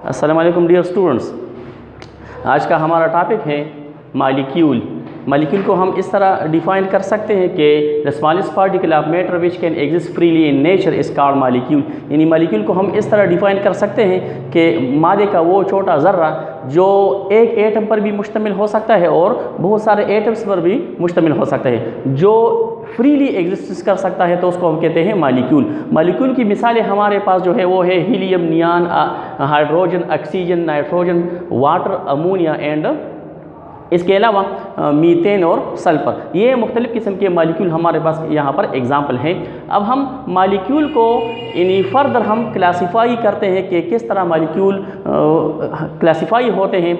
अस्सलाम वालेकुम dear students. आज का हमारा टॉपिक है मालिक्यूल। मालिक्यूल को हम इस तरह डिफाइन कर सकते हैं कि the smallest particle of matter which can exist freely in nature is called molecule. यानी मालिक्यूल को हम इस तरह डिफाइन कर सकते हैं कि मादे का वो छोटा ज़र्रा जो एक एटम पर भी मुश्तमिल हो सकता है और बहुत सारे एटम्स पर भी मुश्तमिल हो सकता है, जो फ्रीली एग्जिस्ट कर सकता है, तो उसको हम कहते हैं मालिक्यूल। मालिक्यूल की मिसालें हमारे पास जो है वो है helium, neon, hydrogen, oxygen, nitrogen, water, ammonia and इसके अलावा मीथेन और सल्फर। ये मुख्तलिफ़ किस्म के मालिक्यूल हमारे पास यहाँ पर एग्जाम्पल हैं। अब हम मालिक्यूल को यानी फर्दर हम क्लासीफाई करते हैं कि किस तरह मालिक्यूल क्लासीफाई होते हैं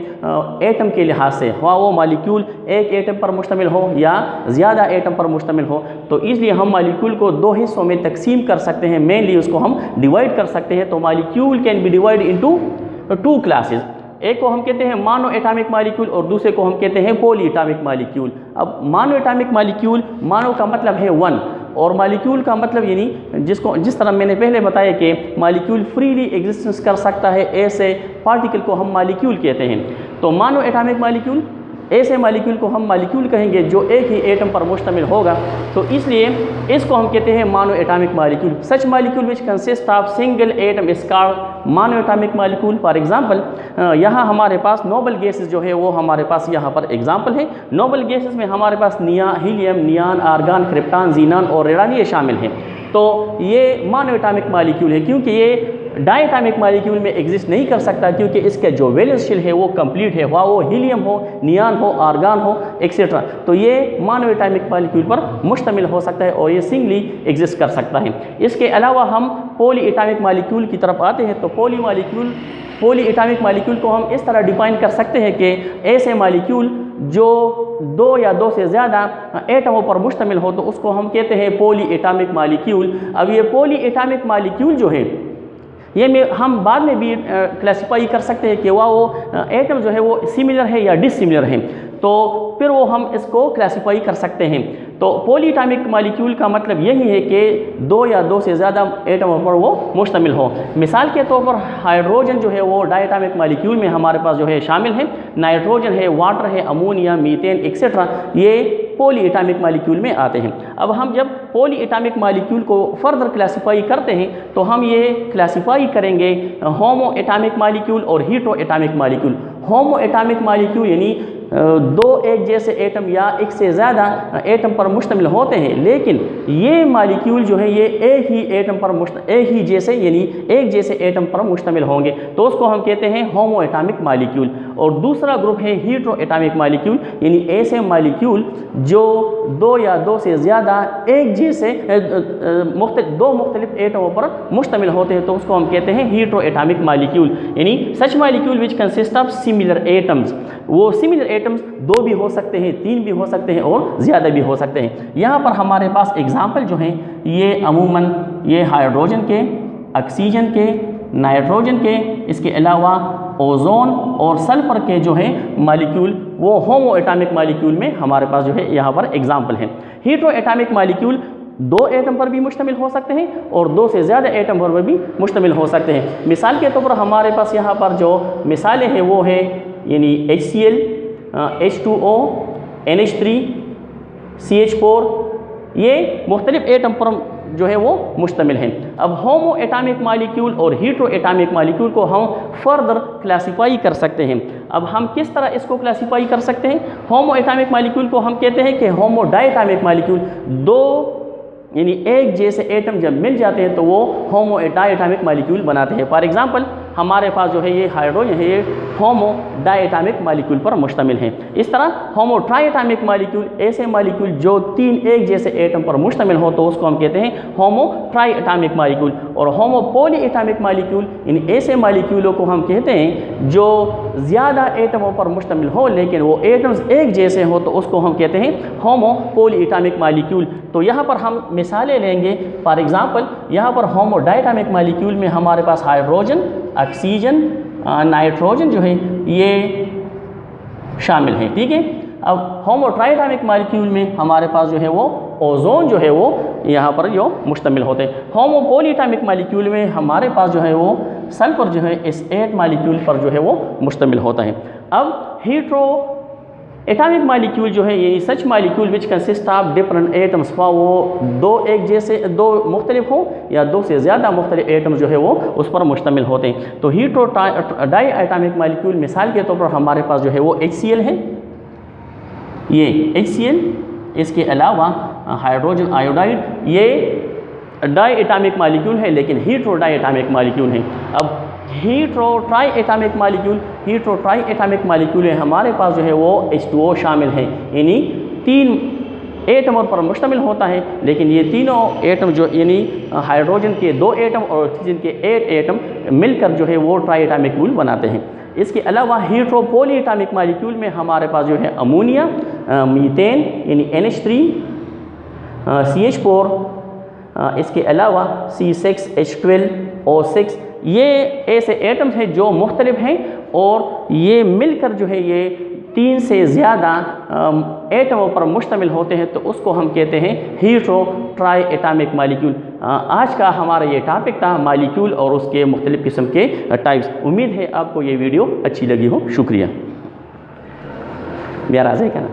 एटम के लिहाज से, वो मालिक्यूल एक एटम पर मुश्तमिल हो या ज़्यादा एटम पर मुश्तमिल हो। तो इसलिए हम मालिक्यूल को दो हिस्सों में तकसीम कर सकते हैं, मेनली उसको हम डिवाइड कर सकते हैं। तो molecule can be divide into two classes. एक को हम कहते हैं मानो एटॉमिक मालिक्यूल और दूसरे को हम कहते हैं पॉली एटॉमिक मालिक्यूल। अब मानो एटॉमिक मालिक्यूल, मानो का मतलब है वन और मालिक्यूल का मतलब यानी जिस तरह मैंने पहले बताया कि मालिक्यूल फ्रीली एग्जिस्टेंस कर सकता है, ऐसे पार्टिकल को हम मालिक्यूल कहते हैं। तो मानो एटॉमिक मालिक्यूल, ऐसे मालिक्यूल को हम मालिक्यूल कहेंगे जो एक ही एटम पर मुश्तमिल होगा, तो इसलिए इसको हम कहते हैं मानो atomic molecule. Such molecule which consist of single atom is called मानो एटॉमिक मालिक्यूल। फॉर एग्जांपल यहाँ हमारे पास नोबल गैसेस जो है वो हमारे पास यहाँ पर एग्जांपल है। नोबल गैसेस में हमारे पास हीलियम, नियान, आर्गन, क्रिप्टॉन, जीनॉन और रेडियम शामिल हैं। तो ये मानो एटॉमिक मालिक्यूल है, क्योंकि ये डायटॉमिक मालिक्यूल में एग्जिस्ट नहीं कर सकता, क्योंकि इसके जो वैलेंस शेल है वो कंप्लीट है, वो हीलियम हो, नियान हो, आर्गन हो, एक्सेट्रा। तो ये मानो एटॉमिक मालिक्यूल पर मुश्तमिल हो सकता है और ये सिंगली एग्जिस्ट कर सकता है। इसके अलावा हम पॉली एटॉमिक मालिक्यूल की तरफ आते हैं। तो पॉली एटॉमिक मालिक्यूल को हम इस तरह डिफाइन कर सकते हैं कि ऐसे मालिक्यूल जो दो या दो से ज़्यादा एटमों पर मुश्तमिल हो, तो उसको हम कहते हैं पॉली एटॉमिक मालिक्यूल। अब ये पॉली एटॉमिक मालिक्यूल जो है ये हम बाद में भी क्लासीफाई कर सकते हैं कि वो एटम जो है वो सिमिलर है या डिसिमिलर है, तो फिर वो हम इसको क्लासीफाई कर सकते हैं। तो पॉली एटॉमिक मालिक्यूल का मतलब यही है कि दो या दो से ज़्यादा एटमों पर वो मुश्तमिल हो। मिसाल के तौर पर हाइड्रोजन जो है वो डायटॉमिक मालिक्यूल में हमारे पास जो है शामिल है, नाइट्रोजन है, वाटर है, अमोनिया, मीथेन एक्सेट्रा, ये पॉली एटॉमिक मालिक्यूल में आते हैं। अब हम जब पॉली एटॉमिक मालिक्यूल को फर्दर क्लासीफाई करते हैं तो हम ये क्लासीफाई करेंगे होमो एटॉमिक मालिक्यूल और heteroatomic molecule. Homoatomic molecule यानी दो एक जैसे एटम या एक से ज़्यादा एटम पर मुश्तमिल होते हैं, लेकिन ये मालिक्यूल जो है ये एक ही एटम पर एक ही जैसे यानी एक जैसे एटम पर मुश्तमिल होंगे, तो उसको हम कहते हैं होमो एटॉमिक मालिक्यूल। और दूसरा ग्रुप है हीटरो एटॉमिक मालिक्यूल, यानी ऐसे मालिक्यूल जो दो या दो से ज़्यादा एक जैसे दो मुख्तलिफ एटमों पर मुश्तमिल होते हैं, तो उसको हम कहते हैं हीटरो एटॉमिक मालिक्यूल। यानी such molecule which consist of similar atoms. वो सिमिलर एटम्स दो भी हो सकते हैं, तीन भी हो सकते हैं और ज़्यादा भी हो सकते हैं। यहाँ पर हमारे पास एग्जाम्पल जो हैं ये अमूमन ये हाइड्रोजन के, ऑक्सीजन के, नाइट्रोजन के, इसके अलावा ओजोन और सल्फर के जो है मालिक्यूल वो होमो एटॉमिक मालिक्यूल में हमारे पास जो है यहाँ पर एग्जाम्पल हैं। हीटरो एटॉमिक मालिक्यूल दो एटम पर भी मुश्तमिल हो सकते हैं और दो से ज़्यादा एटम पर भी मुश्तमिल हो सकते हैं। मिसाल के तौर पर हमारे पास यहाँ पर जो मिसालें हैं वो है यानी HCl, H2O, NH3, CH4, ये मुख्तलिफ एटम पर जो है वो मुश्तमिल हैं। अब होमो एटॉमिक मालिक्यूल और हीटरो एटॉमिक मालिक्यूल को हम फर्दर क्लासीफाई कर सकते हैं। अब हम किस तरह इसको क्लासीफाई कर सकते हैं? होमो एटॉमिक मालिक्यूल को हम कहते हैं कि होमो डायटॉमिक मालिक्यूल, दो यानी एक जैसे एटम जब मिल जाते हैं तो वो होमो डायटॉमिक मालिक्यूल बनाते हैं। फॉर एग्जांपल हमारे पास जो है ये हाइड्रोजन है, ये होमो डायटॉमिक मालिक्यूल पर मुश्तमिल है। इस तरह होमो ट्राइएटॉमिक मालिक्यूल, ऐसे मालिक्यूल जो तीन एक जैसे एटम पर मुश्तमिल हो, तो उसको हम कहते हैं होमो ट्राइएटॉमिक मालिक्यूल। और होमो पॉली एटॉमिक मालिक्यूल, इन ऐसे मालिक्यूलों को हम कहते हैं जो ज़्यादा एटमों पर मुश्तमिल हो लेकिन वो एटम्स एक जैसे हो, तो उसको हम कहते हैं होमो पॉली एटॉमिक मालिक्यूल। तो यहाँ पर हम मिसालें लेंगे। फॉर एग्जांपल यहाँ पर होमो डायटॉमिक मालिक्यूल में हमारे पास हाइड्रोजन, ऑक्सीजन, नाइट्रोजन जो है ये शामिल है, ठीक है। अब होमो ट्राइएटॉमिक मालिक्यूल में हमारे पास जो है वो ओजोन जो है वो यहाँ पर जो मुश्तमिल होते हैं। होमो पॉलीएटॉमिक मालिक्यूल में हमारे पास जो है वो सल्फर जो है इस 8 मालिक्यूल पर जो है वो मुश्तमिल होता है। अब हीट्रो एटॉमिक मालिक्यूल जो है ये such molecule which consist of different atoms, वो दो एक जैसे दो मुख्तलिफ हो या दो से ज़्यादा मुख्तलिफ एटम जो है वो उस पर मुश्तमिल होते हैं। तो हीट्रो डाई एटॉमिक मालिक्यूल मिसाल के तौर पर हमारे पास जो है वो HCl है, ये HCl, इसके अलावा हाइड्रोजन आयोडाइड, ये डाई एटॉमिक मालिक्यूल है लेकिन हीट्रो डाई एटॉमिक मालिक्यूल है। अब hetero try atomic molecule, hetero try atomic molecule है हमारे पास जो है वो H2O शामिल है, यानी 3 एटमों पर मुश्तमिल होता है, लेकिन ये तीनों एटम जो यानी हाइड्रोजन के 2 एटम और ऑक्सीजन के 8 एटम मिलकर जो है वो ट्राई एटॉमिक मालिक्यूल बनाते हैं। इसके अलावा हीट्रो पॉली एटॉमिक मालिक्यूल में हमारे पास जो है अमोनिया, मीथेन यानी NH3, CH4, इसके अलावा C6H12O6, ये ऐसे एटम्स हैं जो मुख्तलिफ हैं और ये मिलकर जो है ये 3 से ज़्यादा एटमों पर मुश्तमिल होते हैं, तो उसको हम कहते हैं हीट्रो ट्राई एटॉमिक मालिक्यूल। आज का हमारा ये टॉपिक था मालिक्यूल और उसके मुख्तलिफ किस्म के टाइप्स। उम्मीद है आपको ये वीडियो अच्छी लगी हो। शुक्रिया। मेरा राज़ है क्या ना।